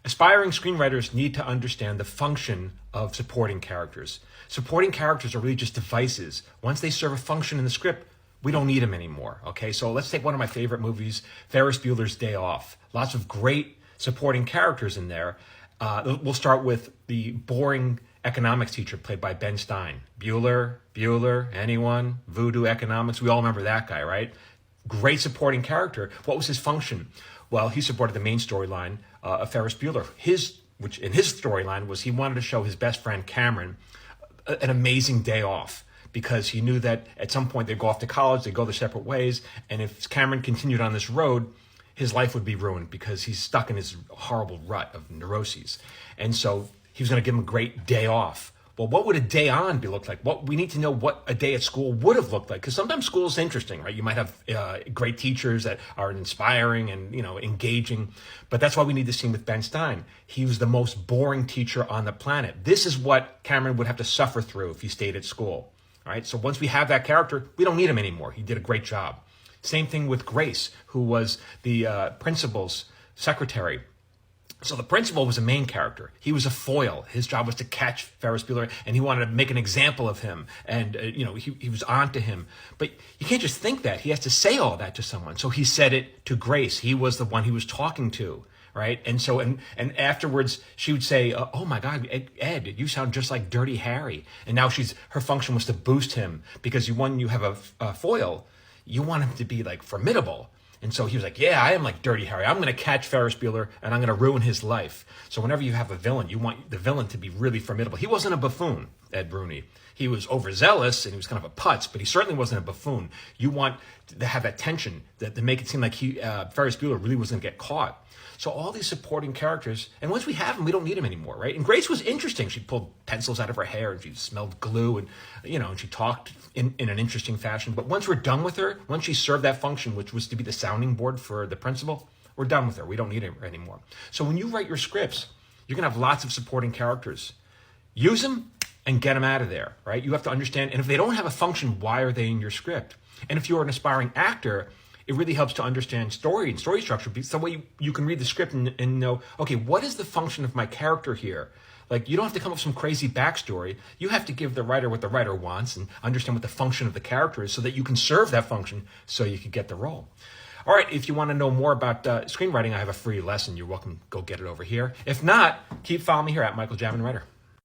Aspiring screenwriters need to understand the function of supporting characters. Supporting characters are really just devices. Once they serve a function in the script, we don't need them anymore. Okay, so let's take one of my favorite movies, Ferris Bueller's Day Off. Lots of great supporting characters in there. We'll start with the boring economics teacher played by Ben Stein. Bueller, anyone? Voodoo economics. We all remember that guy, right? Great supporting character. What was his function? Well, he supported the main storyline of Ferris Bueller. Which in his storyline was he wanted to show his best friend Cameron an amazing day off, because he knew that at some point they'd go off to college, they'd go their separate ways, and if Cameron continued on this road, his life would be ruined because he's stuck in his horrible rut of neuroses. And so he was going to give him a great day off. Well, what would a day on look like? We need to know what a day at school would have looked like, because sometimes school is interesting, right? You might have great teachers that are inspiring and engaging, but that's why we need the scene with Ben Stein. He was the most boring teacher on the planet. This is what Cameron would have to suffer through if he stayed at school. All right, so once we have that character, we don't need him anymore. He did a great job. Same thing with Grace, who was the principal's secretary. So the principal was a main character. He was a foil. His job was to catch Ferris Bueller, and he wanted to make an example of him. And, he was on to him. But you can't just think that. He has to say all that to someone. So he said it to Grace. He was the one he was talking to, right? And so, and afterwards, she would say, oh my God, Ed, you sound just like Dirty Harry. And now her function was to boost him, because when you have a foil, you want him to be like formidable. And so he was like, yeah, I am like Dirty Harry. I'm going to catch Ferris Bueller and I'm going to ruin his life. So whenever you have a villain, you want the villain to be really formidable. He wasn't a buffoon, Ed Bruni. He was overzealous and he was kind of a putz, but he certainly wasn't a buffoon. You want to have that tension to make it seem like Ferris Bueller really was going to get caught. So all these supporting characters, and once we have them, we don't need them anymore, right? And Grace was interesting. She pulled pencils out of her hair and she smelled glue and, and she talked in an interesting fashion. But once we're done with her, once she served that function, which was to be the sounding board for the principal, we're done with her. We don't need her anymore. So when you write your scripts, you're going to have lots of supporting characters. Use them and get them out of there, right? You have to understand, and if they don't have a function, why are they in your script? And if you're an aspiring actor, it really helps to understand story and story structure. So that way you can read the script and know, okay, what is the function of my character here? Like, you don't have to come up with some crazy backstory. You have to give the writer what the writer wants and understand what the function of the character is so that you can serve that function so you can get the role. All right, if you want to know more about screenwriting, I have a free lesson. You're welcome to go get it over here. If not, keep following me here at Michael Jamin Writer.